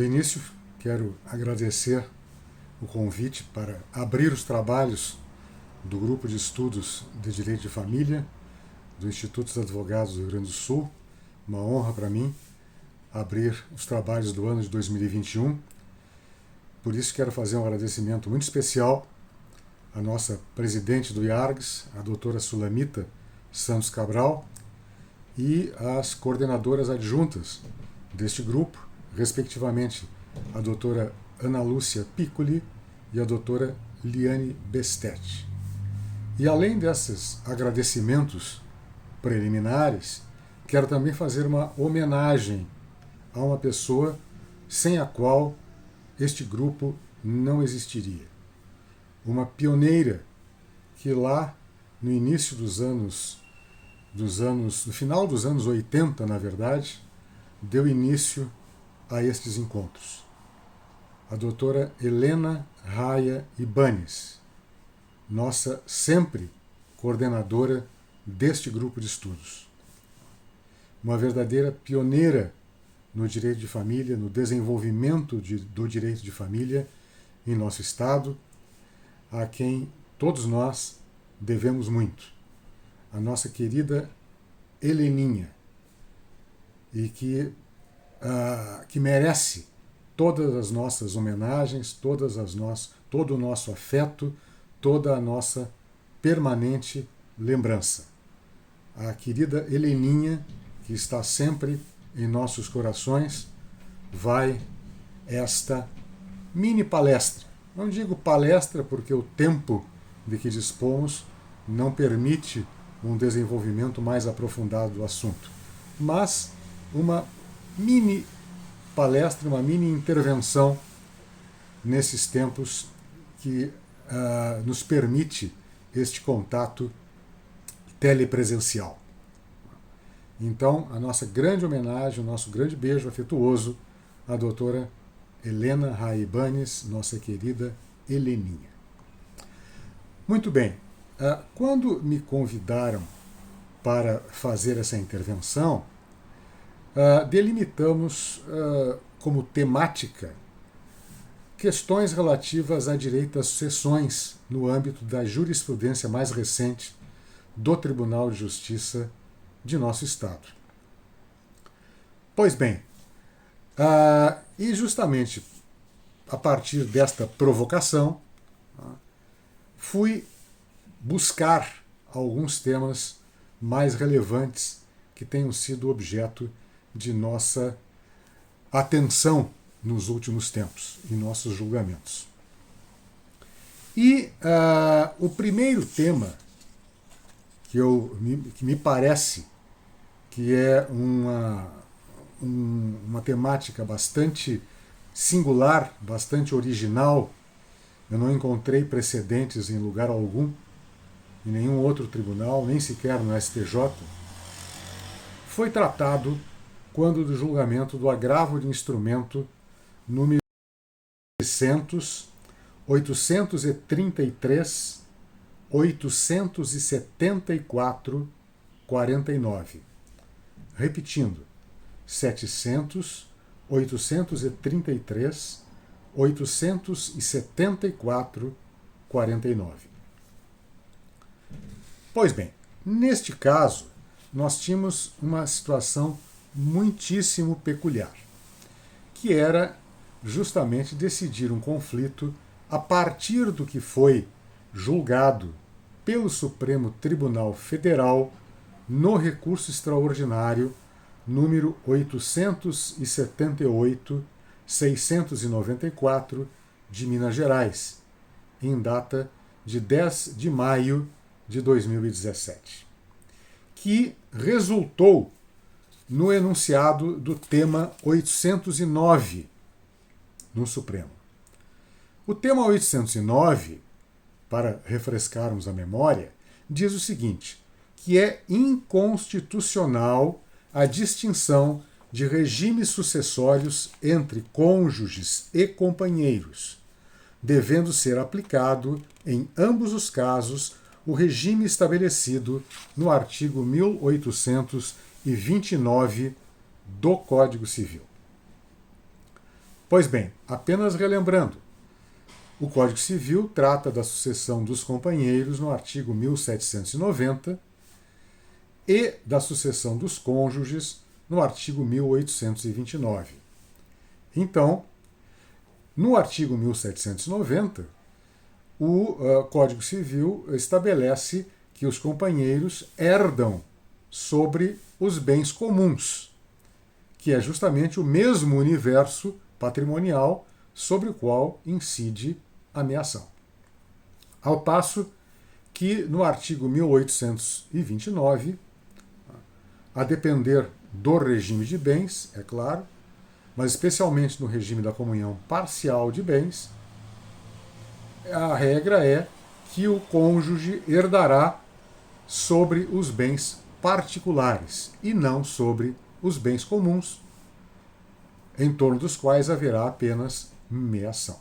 De início, quero agradecer o convite para abrir os trabalhos do Grupo de Estudos de Direito de Família do Instituto dos Advogados do Rio Grande do Sul. Uma honra para mim abrir os trabalhos do ano de 2021. Por isso, quero fazer um agradecimento muito especial à nossa presidente do IARGS, a doutora Sulamita Santos Cabral, e às coordenadoras adjuntas deste grupo, respectivamente a doutora Ana Lúcia Piccoli e a doutora Liane Bestetti. E além desses agradecimentos preliminares, quero também fazer uma homenagem a uma pessoa sem a qual este grupo não existiria. Uma pioneira que lá no início no final dos anos 80, na verdade, deu início a estes encontros. A doutora Helena Raia Ibanes, nossa sempre coordenadora deste grupo de estudos. Uma verdadeira pioneira no direito de família, no desenvolvimento do direito de família em nosso Estado, a quem todos nós devemos muito. A nossa querida Heleninha, e que merece todas as nossas homenagens, todo o nosso afeto, toda a nossa permanente lembrança. A querida Heleninha, que está sempre em nossos corações, vai esta mini palestra. Não digo palestra porque o tempo de que dispomos não permite um desenvolvimento mais aprofundado do assunto, mas uma mini palestra, uma mini intervenção nesses tempos que nos permite este contato telepresencial. Então, a nossa grande homenagem, o nosso grande beijo afetuoso à doutora Helena Raia Ibanes, nossa querida Heleninha. Muito bem, quando me convidaram para fazer essa intervenção, delimitamos como temática questões relativas a direito às sucessões no âmbito da jurisprudência mais recente do Tribunal de Justiça de nosso Estado. Pois bem, e justamente a partir desta provocação, fui buscar alguns temas mais relevantes que tenham sido objeto de nossa atenção nos últimos tempos, em nossos julgamentos. E o primeiro tema que me parece que é uma temática bastante singular, bastante original, eu não encontrei precedentes em lugar algum, em nenhum outro tribunal, nem sequer no STJ, foi tratado quando do julgamento do agravo de instrumento número 833, 874, 49. Repetindo, 700, 833, 874, 49. Pois bem, neste caso, nós tínhamos uma situação muitíssimo peculiar, que era justamente decidir um conflito a partir do que foi julgado pelo Supremo Tribunal Federal no recurso extraordinário número 878-694 de Minas Gerais, em data de 10 de maio de 2017, que resultou no enunciado do tema 809 no Supremo. O tema 809, para refrescarmos a memória, diz o seguinte, que é inconstitucional a distinção de regimes sucessórios entre cônjuges e companheiros, devendo ser aplicado, em ambos os casos, o regime estabelecido no artigo 1829 do Código Civil. Pois bem, apenas relembrando, o Código Civil trata da sucessão dos companheiros no artigo 1790 e da sucessão dos cônjuges no artigo 1829. Então, no artigo 1790, o Código Civil estabelece que os companheiros herdam sobre os bens comuns, que é justamente o mesmo universo patrimonial sobre o qual incide a meação. Ao passo que no artigo 1829, a depender do regime de bens, é claro, mas especialmente no regime da comunhão parcial de bens, a regra é que o cônjuge herdará sobre os bens particulares e não sobre os bens comuns, em torno dos quais haverá apenas meação.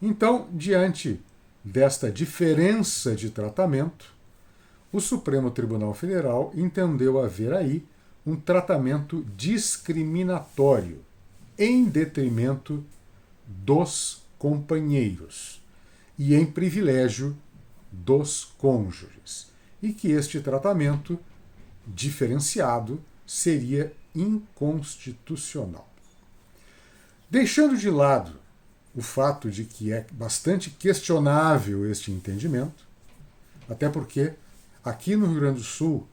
Então, diante desta diferença de tratamento, o Supremo Tribunal Federal entendeu haver aí um tratamento discriminatório em detrimento dos companheiros e em privilégio dos cônjuges, e que este tratamento diferenciado seria inconstitucional. Deixando de lado o fato de que é bastante questionável este entendimento, até porque aqui no Rio Grande do Sul,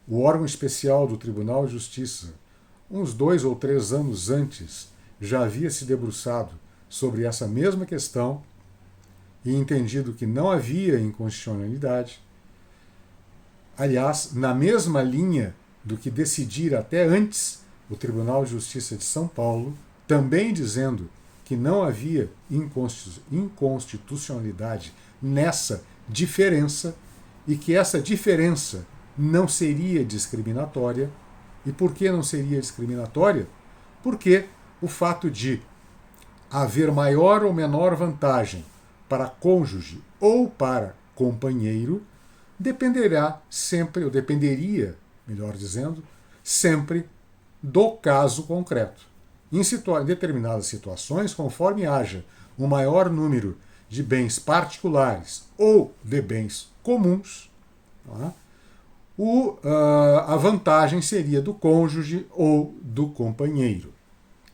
o órgão especial do Tribunal de Justiça, uns 2 ou 3 anos antes, já havia se debruçado sobre essa mesma questão e entendido que não havia inconstitucionalidade. Aliás, na mesma linha do que decidira até antes o Tribunal de Justiça de São Paulo, também dizendo que não havia inconstitucionalidade nessa diferença e que essa diferença não seria discriminatória. E por que não seria discriminatória? Porque o fato de haver maior ou menor vantagem para cônjuge ou para companheiro dependerá sempre, ou dependeria, melhor dizendo, sempre do caso concreto. Em determinadas situações, conforme haja um maior número de bens particulares ou de bens comuns, a vantagem seria do cônjuge ou do companheiro.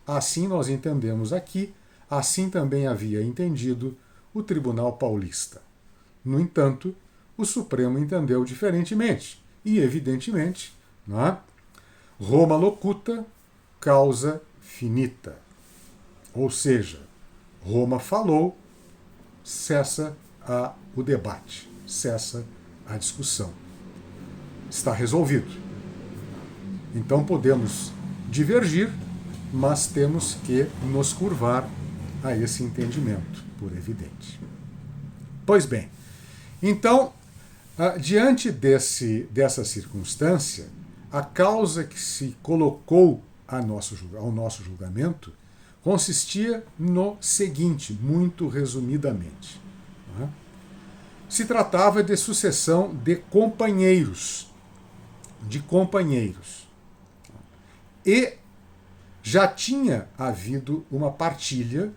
Assim nós entendemos aqui, assim também havia entendido o Tribunal Paulista. No entanto, o Supremo entendeu diferentemente e, evidentemente, Roma locuta, causa finita. Ou seja, Roma falou, cessa o debate, cessa a discussão. Está resolvido. Então podemos divergir, mas temos que nos curvar a esse entendimento, por evidente. Pois bem, então, diante dessa circunstância, a causa que se colocou ao nosso julgamento consistia no seguinte, muito resumidamente. Se tratava de sucessão de companheiros. E já tinha havido uma partilha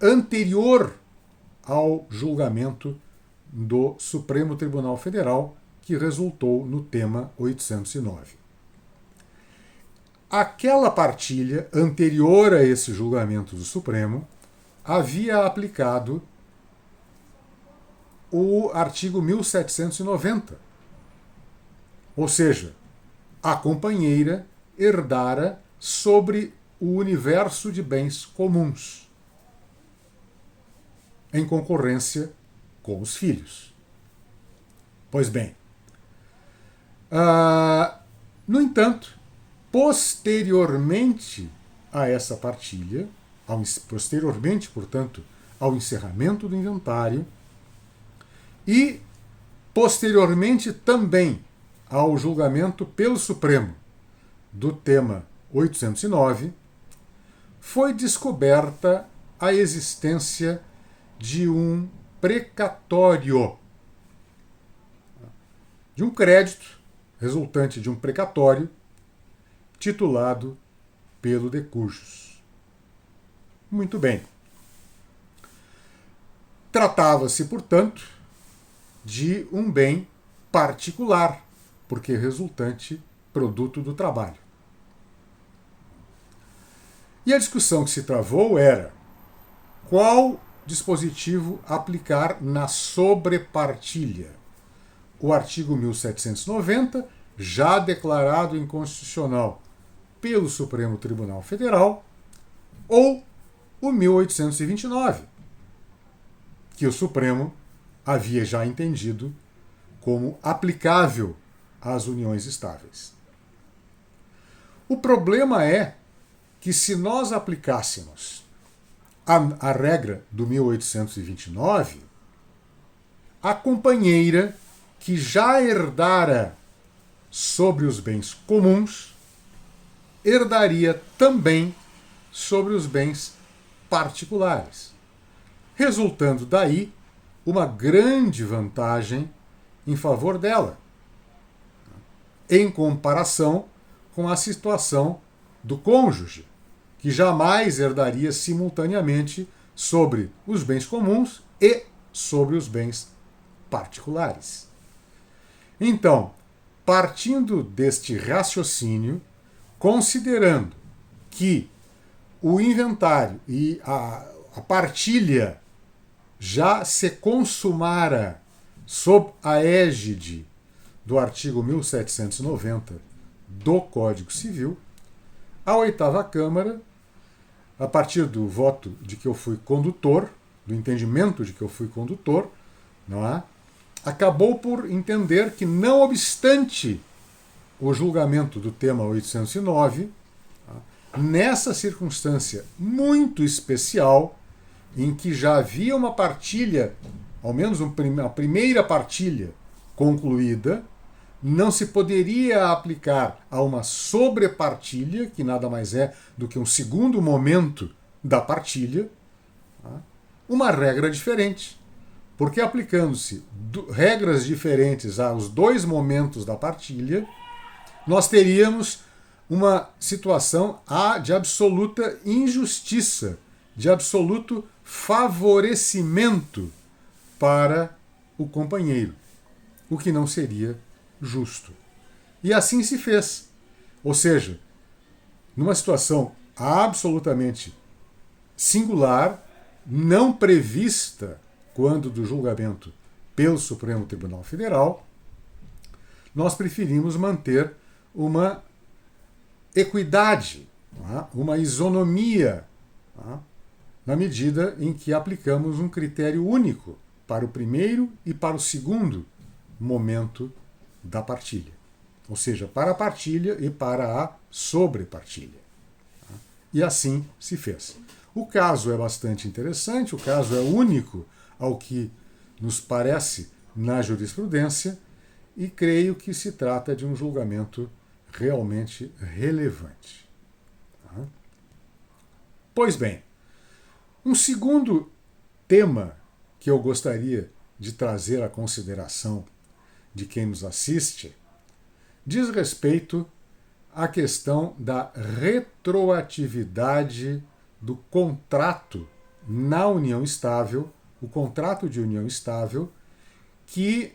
anterior ao julgamento do Supremo Tribunal Federal, que resultou no tema 809. Aquela partilha, anterior a esse julgamento do Supremo, havia aplicado o artigo 1790. Ou seja, a companheira herdara sobre o universo de bens comuns, em concorrência com os filhos. Pois bem, no entanto, posteriormente a essa partilha, posteriormente, portanto, ao encerramento do inventário, e posteriormente também ao julgamento pelo Supremo do tema 809, foi descoberta a existência de um precatório, de um crédito resultante de um precatório titulado pelo decujus. Muito bem. Tratava-se, portanto, de um bem particular, porque resultante produto do trabalho. E a discussão que se travou era qual dispositivo aplicar na sobrepartilha. O artigo 1790, já declarado inconstitucional pelo Supremo Tribunal Federal, ou o 1829, que o Supremo havia já entendido como aplicável às uniões estáveis. O problema é que se nós aplicássemos a regra do 1829, a companheira que já herdara sobre os bens comuns herdaria também sobre os bens particulares, resultando daí uma grande vantagem em favor dela, em comparação com a situação do cônjuge, que jamais herdaria simultaneamente sobre os bens comuns e sobre os bens particulares. Então, partindo deste raciocínio, considerando que o inventário e a partilha já se consumara sob a égide do artigo 1790 do Código Civil, a oitava Câmara, a partir do voto de que eu fui condutor, do entendimento de que eu fui condutor, não é? Acabou por entender que, não obstante o julgamento do tema 809, nessa circunstância muito especial, em que já havia uma partilha, ao menos a primeira partilha concluída, não se poderia aplicar a uma sobrepartilha, que nada mais é do que um segundo momento da partilha, uma regra diferente. Porque aplicando-se regras diferentes aos dois momentos da partilha, nós teríamos uma situação de absoluta injustiça, de absoluto favorecimento para o companheiro, o que não seria justo. E assim se fez. Ou seja, numa situação absolutamente singular, não prevista quando do julgamento pelo Supremo Tribunal Federal, nós preferimos manter uma equidade, uma isonomia, na medida em que aplicamos um critério único para o primeiro e para o segundo momento da partilha. Ou seja, para a partilha e para a sobrepartilha. E assim se fez. O caso é bastante interessante, o caso é único ao que nos parece na jurisprudência, e creio que se trata de um julgamento realmente relevante. Pois bem, um segundo tema que eu gostaria de trazer à consideração de quem nos assiste diz respeito à questão da retroatividade do contrato na união estável, o contrato de união estável que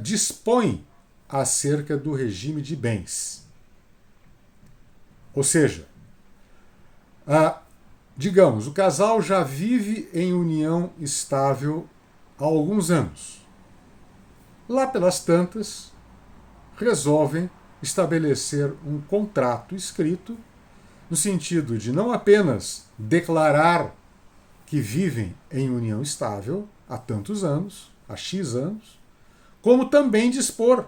dispõe acerca do regime de bens. Ou seja, digamos, o casal já vive em união estável há alguns anos. Lá pelas tantas, resolvem estabelecer um contrato escrito no sentido de não apenas declarar que vivem em união estável há tantos anos, há X anos, como também dispor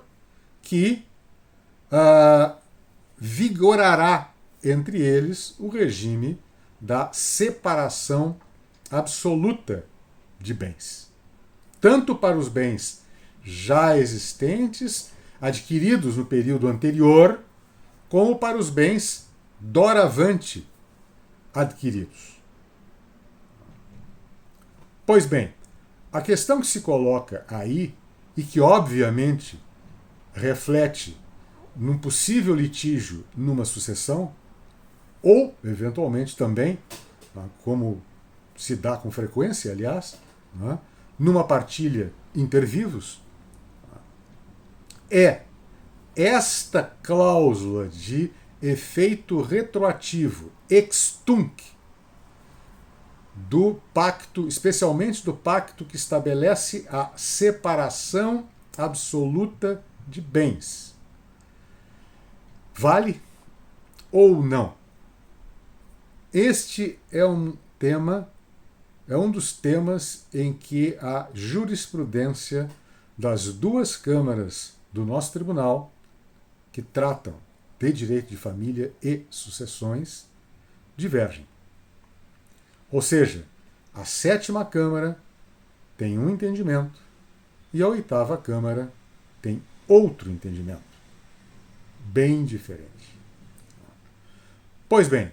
que vigorará entre eles o regime da separação absoluta de bens. Tanto para os bens já existentes, adquiridos no período anterior, como para os bens doravante adquiridos. Pois bem, a questão que se coloca aí, e que obviamente reflete num possível litígio numa sucessão, ou, eventualmente, também como se dá com frequência, aliás, numa partilha intervivos, é esta cláusula de efeito retroativo, ex tunc, do pacto, especialmente do pacto que estabelece a separação absoluta de bens. Vale ou não? Este é um tema, é um dos temas em que a jurisprudência das duas câmaras do nosso tribunal, que tratam de direito de família e sucessões, divergem. Ou seja, a sétima Câmara tem um entendimento e a oitava Câmara tem outro entendimento, bem diferente. Pois bem,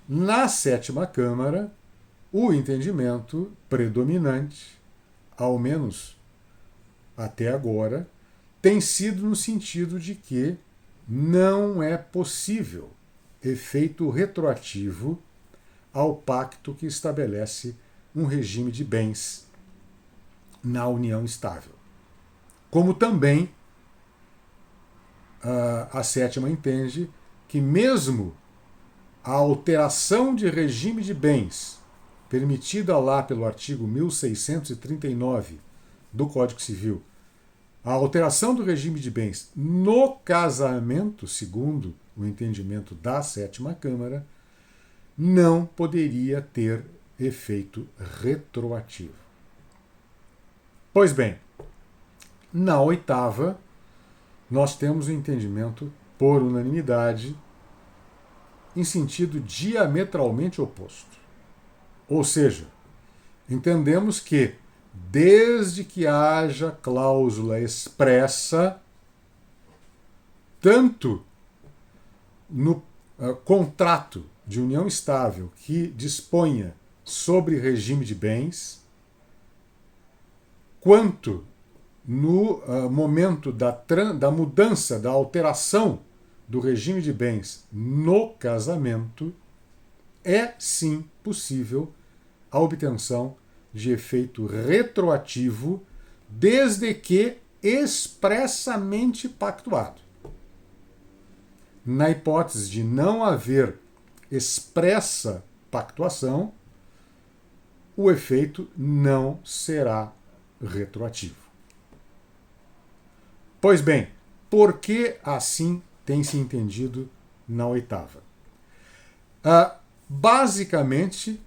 na sétima Câmara, o entendimento predominante, ao menos até agora, tem sido no sentido de que não é possível efeito retroativo ao pacto que estabelece um regime de bens na união estável. Como também a sétima entende que mesmo a alteração de regime de bens permitida lá pelo artigo 1639 do Código Civil, a alteração do regime de bens no casamento, segundo o entendimento da sétima Câmara, não poderia ter efeito retroativo. Pois bem, na oitava, nós temos o entendimento por unanimidade em sentido diametralmente oposto. Ou seja, entendemos que, desde que haja cláusula expressa, tanto no contrato de união estável que disponha sobre regime de bens, quanto no momento da mudança, da alteração do regime de bens no casamento, é sim possível a obtenção de efeito retroativo, desde que expressamente pactuado. Na hipótese de não haver expressa pactuação, o efeito não será retroativo. Pois bem, por que assim tem se entendido na oitava? Basicamente,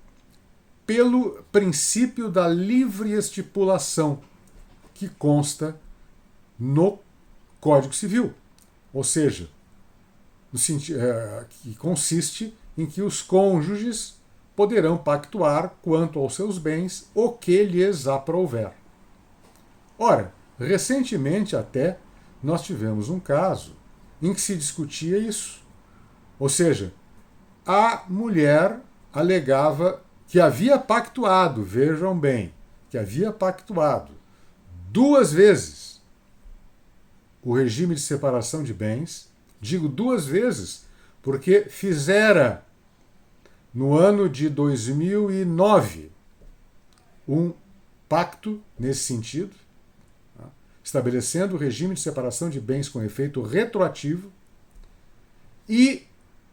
pelo princípio da livre estipulação que consta no Código Civil. Ou seja, que consiste em que os cônjuges poderão pactuar quanto aos seus bens o que lhes aprouver. Ora, recentemente até nós tivemos um caso em que se discutia isso. Ou seja, a mulher alegava que havia pactuado, vejam bem, que havia pactuado 2 vezes o regime de separação de bens. Digo 2 vezes porque fizera no ano de 2009 um pacto nesse sentido, estabelecendo o regime de separação de bens com efeito retroativo, e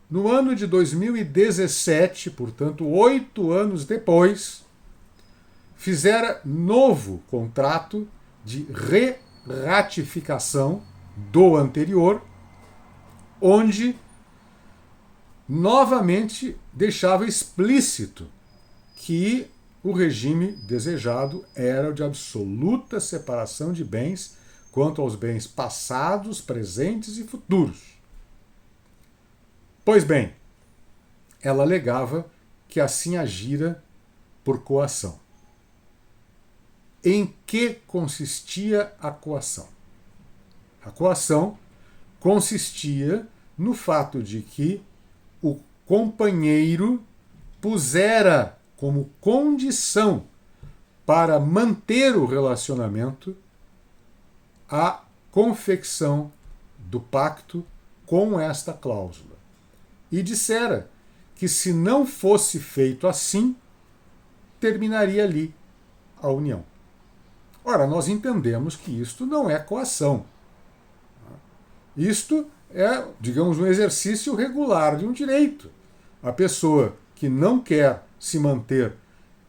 no ano de 2017, portanto 8 anos depois, fizera novo contrato de re-ratificação do anterior, onde novamente deixava explícito que o regime desejado era o de absoluta separação de bens quanto aos bens passados, presentes e futuros. Pois bem, ela alegava que assim agira por coação. Em que consistia a coação? A coação consistia no fato de que o companheiro pusera como condição para manter o relacionamento a confecção do pacto com esta cláusula. E dissera que, se não fosse feito assim, terminaria ali a união. Ora, nós entendemos que isto não é coação. Isto é, digamos, um exercício regular de um direito. A pessoa que não quer se manter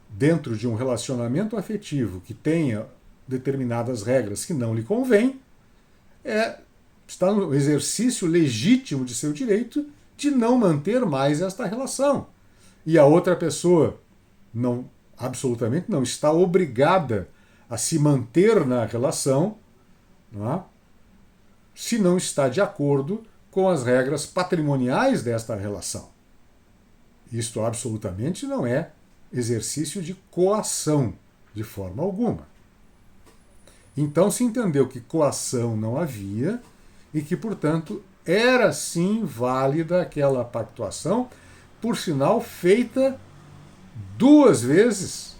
dentro de um relacionamento afetivo que tenha determinadas regras que não lhe convém, está no exercício legítimo de seu direito de não manter mais esta relação. E a outra pessoa absolutamente não está obrigada a se manter na relação, não é? Se não está de acordo com as regras patrimoniais desta relação. Isto absolutamente não é exercício de coação, de forma alguma. Então se entendeu que coação não havia e que, portanto, era sim válida aquela pactuação, por sinal feita 2 vezes,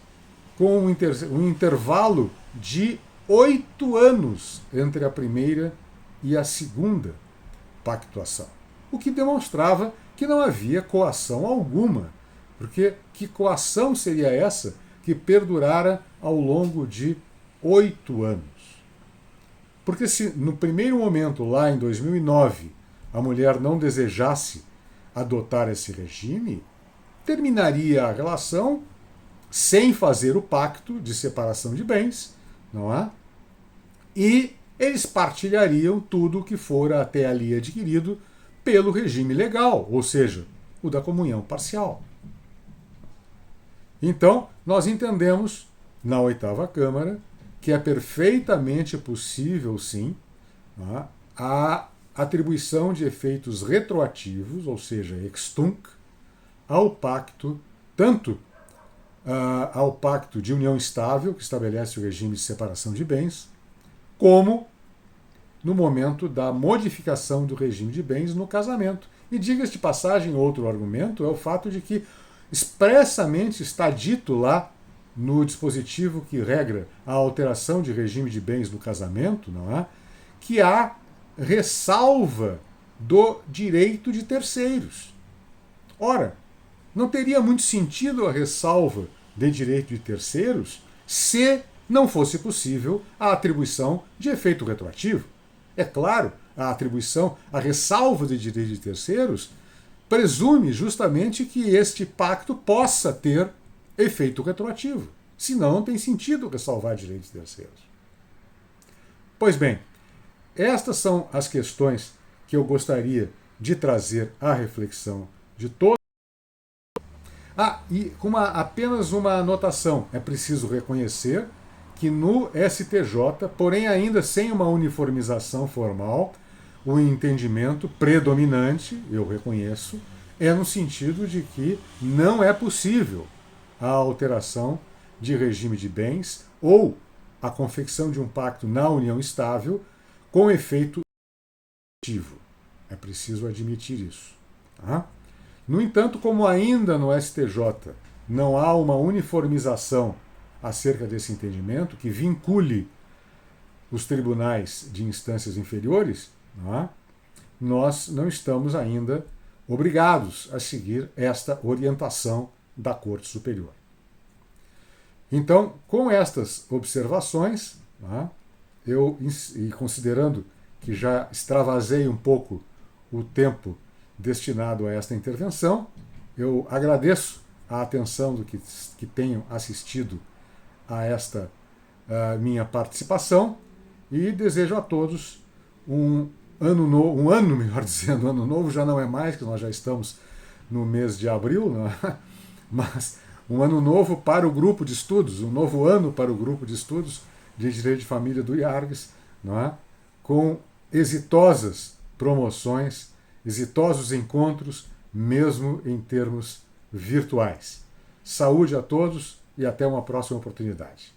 com um intervalo de 8 anos entre a primeira e a segunda pactuação. O que demonstrava que não havia coação alguma, porque que coação seria essa que perdurara ao longo de 8 anos? Porque se no primeiro momento, lá em 2009, a mulher não desejasse adotar esse regime, terminaria a relação sem fazer o pacto de separação de bens, não é? E eles partilhariam tudo o que fora até ali adquirido pelo regime legal, ou seja, o da comunhão parcial. Então, nós entendemos, na 8ª Câmara, que é perfeitamente possível, sim, a atribuição de efeitos retroativos, ou seja, ex tunc, ao pacto, tanto ao pacto de união estável, que estabelece o regime de separação de bens, como no momento da modificação do regime de bens no casamento. E diga-se de passagem, outro argumento é o fato de que expressamente está dito lá no dispositivo que regra a alteração de regime de bens no casamento, não é? Que há ressalva do direito de terceiros. Ora, não teria muito sentido a ressalva de direito de terceiros se não fosse possível a atribuição de efeito retroativo. É claro, a ressalva de direito de terceiros presume justamente que este pacto possa ter efeito retroativo. Senão, não tem sentido ressalvar direitos de terceiros. Pois bem, estas são as questões que eu gostaria de trazer à reflexão de todos. E com apenas uma anotação, é preciso reconhecer que no STJ, porém ainda sem uma uniformização formal, o entendimento predominante, eu reconheço, é no sentido de que não é possível a alteração de regime de bens ou a confecção de um pacto na união estável com efeito ativo. É preciso admitir isso. Tá? No entanto, como ainda no STJ não há uma uniformização acerca desse entendimento que vincule os tribunais de instâncias inferiores, nós não estamos ainda obrigados a seguir esta orientação da Corte Superior. Então, com estas observações, e considerando que já extravasei um pouco o tempo destinado a esta intervenção, eu agradeço a atenção do que tenham assistido a esta minha participação e desejo a todos um ano novo já não é mais, que nós já estamos no mês de abril, mas um ano novo para o grupo de estudos, um novo ano para o grupo de estudos de Direito de Família do IARGS, com exitosas promoções, exitosos encontros, mesmo em termos virtuais. Saúde a todos e até uma próxima oportunidade.